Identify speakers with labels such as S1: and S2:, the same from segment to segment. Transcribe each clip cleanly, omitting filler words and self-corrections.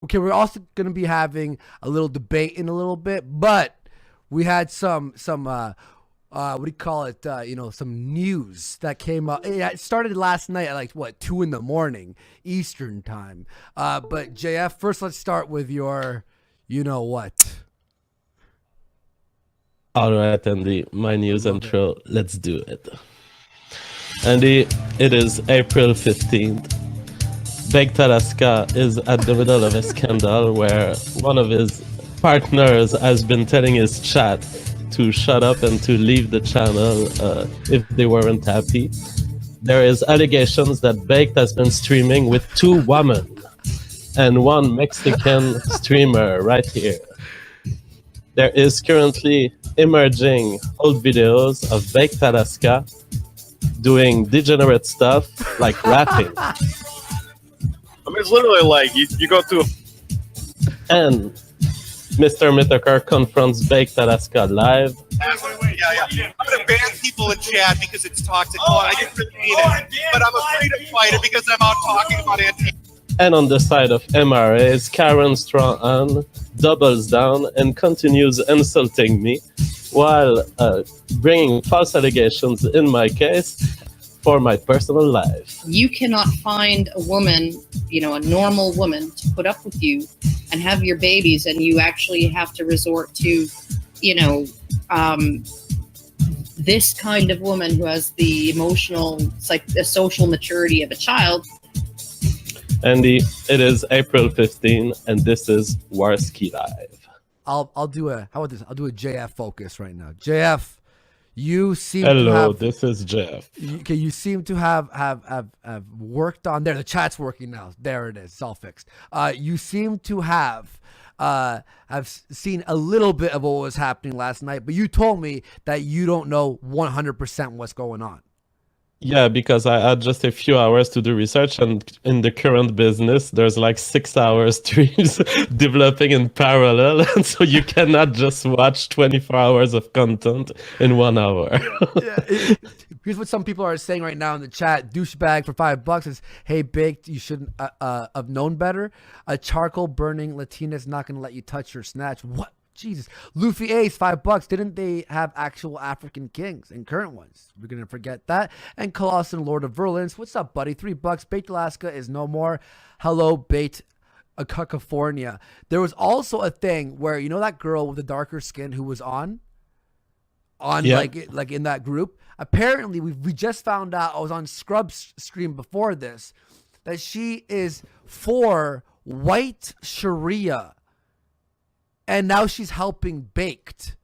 S1: Okay, we're also going to be having a little debate in a little bit, but we had some what do you call it? Some news that came up. It started last night at like what 2 in the morning Eastern time. But JF, first let's start with your, you know what?
S2: All right, Andy, my news
S1: Love it.
S2: intro. Let's do it. Andy, it is April 15th. Beg Taraska is at the middle of a scandal where one of his partners has been telling his chat to shut up and to leave the channel if they weren't happy. There is allegations that Baked has been streaming with two women and one Mexican streamer right here. There is currently emerging old videos of Baked Alaska doing degenerate stuff like rapping.
S3: I mean, it's literally like you go through.
S2: And Mr. Mitaker confronts Baked Alaska live.
S3: Yeah. I'm gonna ban people in chat because it's toxic. I didn't really mean it, but I'm afraid to fight it because I'm out talking about anti.
S2: And on the side of MRAs, Karen Strahan doubles down and continues insulting me while bringing false allegations in my case for my personal life.
S4: You cannot find a woman, a normal woman, to put up with you and have your babies, and you actually have to resort to, this kind of woman who has the emotional, the social maturity of a child.
S2: Andy, it is April 15 and this is Warski Live.
S1: I'll do a how about this? I'll do a JF focus right now. JF, you seem
S2: Hello,
S1: to have
S2: this is Jeff.
S1: okay. You seem to have worked on there. The chat's working now. There it is. It's all fixed. You seem to have seen a little bit of what was happening last night, but you told me that you don't know 100% what's going on.
S2: Yeah, because I had just a few hours to do research, and in the current business, there's like 6 hour streams developing in parallel, and so you cannot just watch 24 hours of content in 1 hour.
S1: Here's what some people are saying right now in the chat. Douchebag for $5 is, hey, Baked, you shouldn't have known better. A charcoal burning Latina's not going to let you touch your snatch. What? Jesus. Luffy Ace, $5. Didn't they have actual African kings and current ones? We're going to forget that. And Colossus, Lord of Verlins. What's up, buddy? $3. Baked Alaska is no more. Hello, Baked California. There was also a thing where, that girl with the darker skin who was on
S2: Yeah.
S1: like in that group. Apparently, we just found out, I was on Scrub's stream before this, that she is for white Sharia. And now she's helping Baked.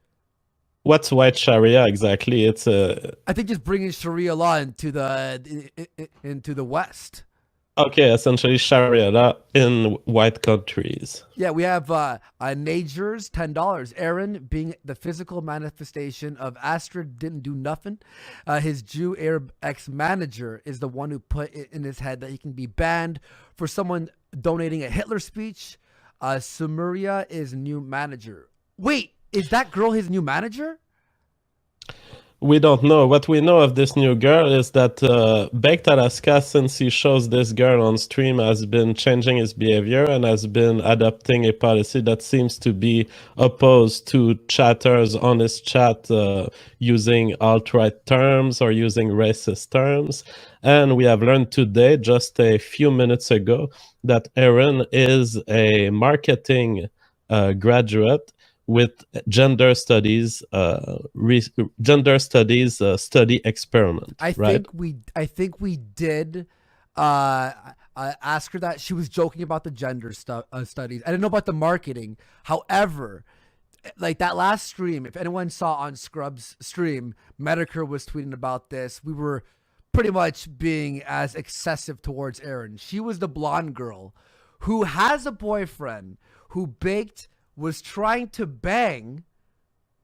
S2: What's white Sharia exactly? It's a
S1: I think just bringing Sharia law into the West.
S2: okay, essentially Sharia law in white countries.
S1: Yeah, we have Najers, $10. Aaron, being the physical manifestation of Astrid, didn't do nothing. His Jew Arab ex-manager is the one who put it in his head that he can be banned for someone donating a Hitler speech. Sumuria is new manager. Wait, is that girl his new manager?
S2: We don't know. What we know of this new girl is that Baked Alaska, since he shows this girl on stream, has been changing his behavior and has been adopting a policy that seems to be opposed to chatters on his chat using alt-right terms or using racist terms. And we have learned today, just a few minutes ago, that Aaron is a marketing graduate with gender studies study experiment.
S1: I
S2: right?
S1: think we did ask her that. She was joking about the gender studies. I didn't know about the marketing. However, like that last stream, if anyone saw on Scrub's stream, Medicare was tweeting about this. We were pretty much being as excessive towards Erin. She was the blonde girl who has a boyfriend who Baked was trying to bang,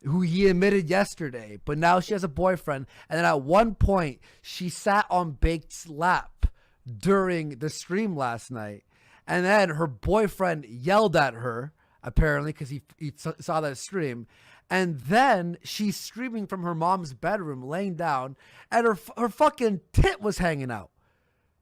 S1: who he admitted yesterday, but now she has a boyfriend. And then at one point, she sat on Baked's lap during the stream last night. And then her boyfriend yelled at her, apparently, because he saw that stream. And then she's streaming from her mom's bedroom, laying down, and her fucking tit was hanging out.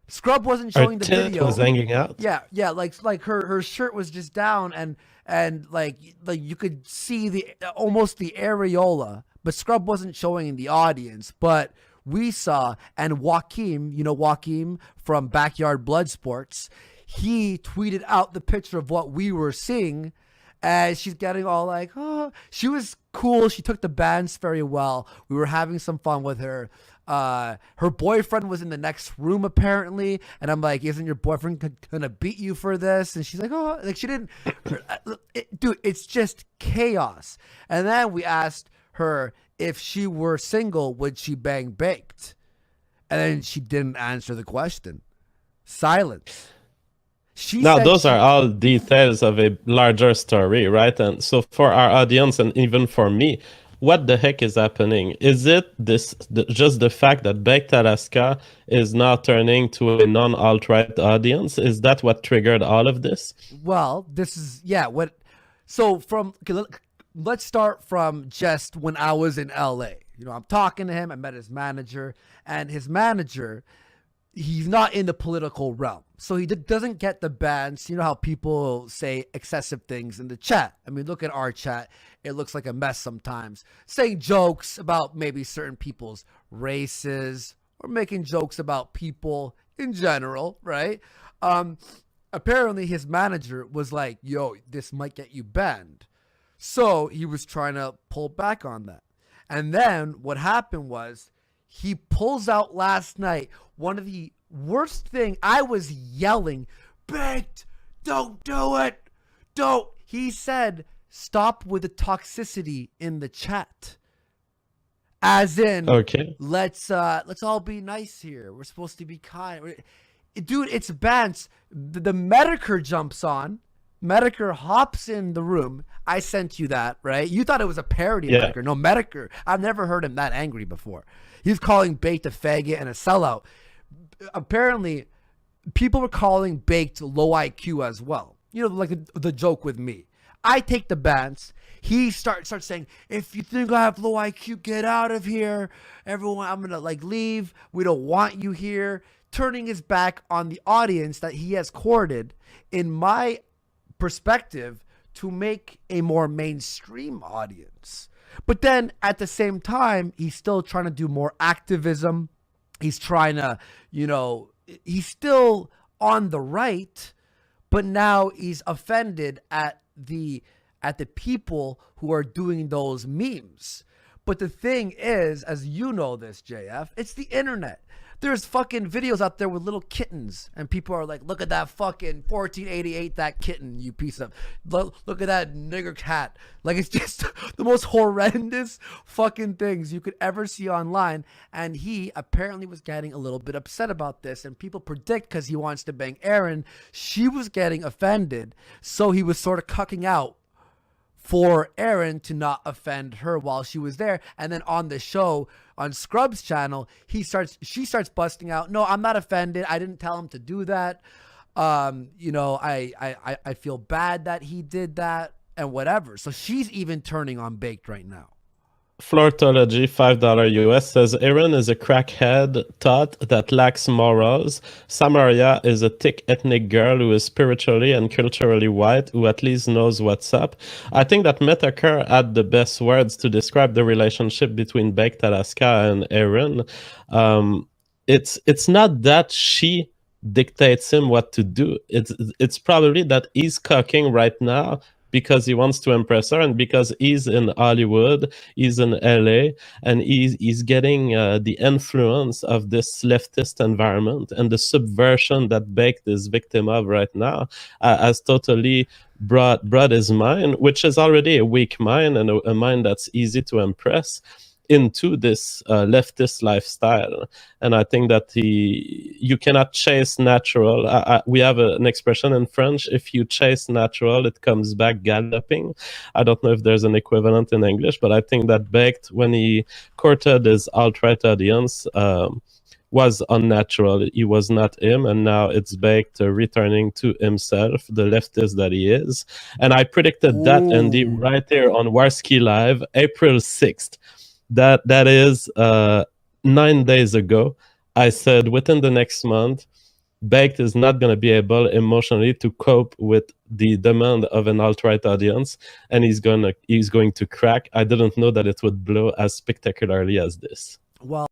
S1: Scrub wasn't
S2: Her
S1: showing the
S2: tit
S1: video.
S2: was hanging out.
S1: Yeah, like her shirt was just down, and like you could see the almost the areola, but Scrub wasn't showing in the audience. But we saw, and Joaquim, Joaquim from Backyard Blood Sports, he tweeted out the picture of what we were seeing, and she's getting all like, oh, she was cool. She took the bands very well. We were having some fun with her. Her boyfriend was in the next room apparently, and I'm like, isn't your boyfriend gonna beat you for this? And she's like, oh, like she didn't. Dude, it's just chaos. And then we asked her if she were single, would she bang Baked? And then she didn't answer the question. Silence.
S2: Now, those are all details of a larger story, right? And so for our audience and even for me, what the heck is happening? Is it just the fact that Baked Alaska is now turning to a non-alt-right audience? Is that what triggered all of this?
S1: Well, this is, yeah. Let's start from just when I was in LA. I'm talking to him. I met his manager, and his manager, he's not in the political realm. So he doesn't get the bans. You know how people say excessive things in the chat. I mean, look at our chat. It looks like a mess sometimes. Saying jokes about maybe certain people's races or making jokes about people in general, right? Apparently his manager was like, yo, this might get you banned. So he was trying to pull back on that. And then what happened was he pulls out last night one of the worst thing. I was yelling, Baked, don't do it. Don't. He said, stop with the toxicity in the chat. As in,
S2: okay,
S1: let's all be nice here. We're supposed to be kind. Dude, it's Bance. The Medicare jumps on. Medicare hops in the room. I sent you that, right? You thought it was a parody of Medicare. No, Medicare. I've never heard him that angry before. He's calling Baked a faggot and a sellout. Apparently, people were calling Baked low IQ as well. Like the joke with me. I take the bans. He starts saying, if you think I have low IQ, get out of here. Everyone, I'm going to leave. We don't want you here. Turning his back on the audience that he has courted, in my perspective, to make a more mainstream audience. But then at the same time, he's still trying to do more activism. He's trying to, he's still on the right, but now he's offended at the people who are doing those memes. But the thing is, as you know this, JF, it's the internet. There's fucking videos out there with little kittens, and people are like, look at that fucking 1488, that kitten, you piece of, look at that nigger cat. Like, it's just the most horrendous fucking things you could ever see online. And he apparently was getting a little bit upset about this, and people predict because he wants to bang Erin, she was getting offended. So he was sort of cucking out for Erin to not offend her while she was there. And then on the show, on Scrub's channel, she starts busting out, no, I'm not offended. I didn't tell him to do that. I feel bad that he did that and whatever. So she's even turning on Baked right now.
S2: Flirtology, $5 US, says Erin is a crackhead thought that lacks morals. Samaria is a thick ethnic girl who is spiritually and culturally white, who at least knows what's up. I think that Metaker had the best words to describe the relationship between Baked Alaska and Erin. It's not that she dictates him what to do. It's probably that he's cocking right now because he wants to impress her, and because he's in Hollywood, he's in LA, and he's getting the influence of this leftist environment, and the subversion that Baked is victim of right now has totally brought his mind, which is already a weak mind and a mind that's easy to impress, into this leftist lifestyle. And I think that you cannot chase natural. We have an expression in French: if you chase natural, it comes back galloping. I don't know if there's an equivalent in English, but I think that Baked, when he courted his alt-right audience, was unnatural. He was not him, and now it's Baked returning to himself, the leftist that he is. And I predicted that, Andy, right there on Warski Live, April 6th. That is 9 days ago. I said within the next month, Baked is not going to be able emotionally to cope with the demand of an alt-right audience, and he's going to crack. I didn't know that it would blow as spectacularly as this.
S1: Well,